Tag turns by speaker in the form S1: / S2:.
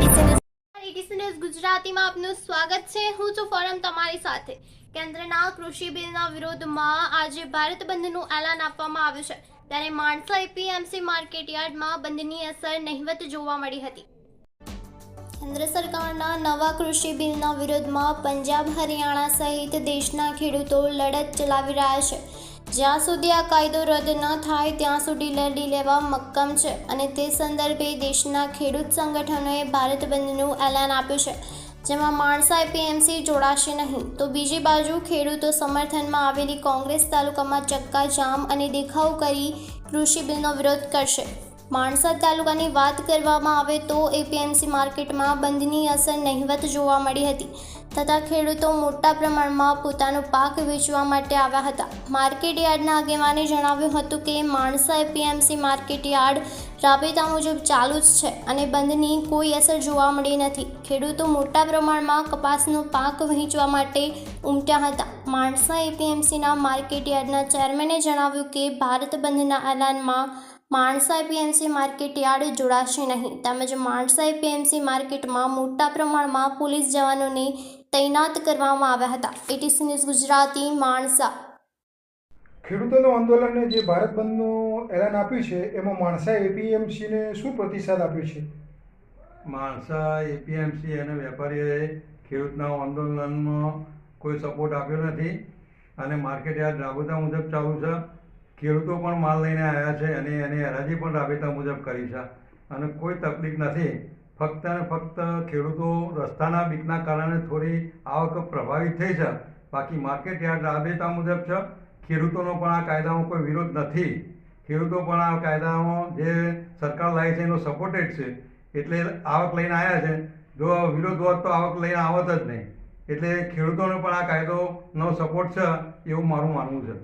S1: ATC news ગુજરાતીમાં આપનું સ્વાગત છે। હું છું ફોરમ તમારી સાથે। કેન્દ્રના કૃષિ બિલના વિરોધમાં આજે ભારત બંધનું એલાન આપવામાં આવ્યું છે, ત્યારે માણસા એપીએમસી માર્કેટયાર્ડમાં બંધની અસર નહિવત જોવા મળી હતી। કેન્દ્ર સરકારના નવા કૃષિ બિલના વિરોધમાં પંજાબ, હરિયાણા સહિત દેશના ખેડૂતો લડત ચલાવી રહ્યા છે। જ્યાં સુધી આ કાયદો રદ ન થાય ત્યાં સુધી લડી લેવા મક્કમ છે અને તે સંદર્ભે દેશના ખેડૂત સંગઠનોએ ભારત બંધનું એલાન આપ્યું છે, જેમાં માણસા એપીએમસી જોડાશે નહીં, તો બીજી બાજુ ખેડૂતો સમર્થનમાં આવેલી કોંગ્રેસ તાલુકામાં ચક્કાજામ અને દેખાવ કરી કૃષિ બિલનો વિરોધ કરશે। માણસા તાલુકાની વાત કરવામાં આવે તો એપીએમસી માર્કેટમાં બંધની અસર નહિવત જોવા મળી હતી, તથા ખેડૂતો મોટા પ્રમાણમાં પોતાનો પાક વેચવા માટે આવ્યા હતા। માર્કેટ યાર્ડના આગેવાને જણાવ્યું હતું કે માણસા એપીએમસી માર્કેટ યાર્ડ રાબેતા મુજબ ચાલુ જ છે અને બંધની કોઈ અસર જોવા મળી નથી। ખેડૂતો મોટા પ્રમાણમાં કપાસનો પાક વેચવા માટે ઉમટ્યા હતા। માણસા એપીએમસીના માર્કેટ યાર્ડના ચેરમેને જણાવ્યું કે ભારત બંધના એલાનમાં માણસા એપીએમસી માર્કેટ યાર્ડ જોડાશે નહીં, તેમજ માણસા એપીએમસી માર્કેટમાં મોટા પ્રમાણમાં પોલીસ જવાનોને તૈનાત કરવામાં આવ્યા હતા। ATC news Gujarati, Mansa.
S2: ખેડૂતોનું આંદોલનને જે ભારત બંધનું એલાન આપ્યું છે એમાં માણસા એપીએમસીને શું પ્રતિસાદ આપ્યો છે?
S3: માણસા એપીએમસી અને વેપારીઓએ ખેડૂતના આંદોલનમાં કોઈ સપોર્ટ આપ્યો નથી અને માર્કેટ યાર્ડ રાબેતા મુજબ ચાલુ છે। ખેડૂતો પણ માલ લઈને આવ્યા છે અને એની હરાજી પણ રાબેતા મુજબ કરી છે અને કોઈ તકલીફ નથી। ફક્ત અને ફક્ત ખેડૂતો રસ્તાના બીકના કારણે થોડી આવક પ્રભાવિત થઈ છે, બાકી માર્કેટ યાર્ડ રાબેતા મુજબ છે। ખેડૂતોનો પણ આ કાયદામાં કોઈ વિરોધ નથી। ખેડૂતો પણ આ કાયદામાં જે સરકાર લાવી છે એનો સપોર્ટેડ છે, એટલે આવક લઈને આવ્યા છે। જો વિરોધ હોત તો આવક લઈને આવત જ નહીં, એટલે ખેડૂતોને પણ આ કાયદોનો સપોર્ટ છે એવું મારું માનવું છે।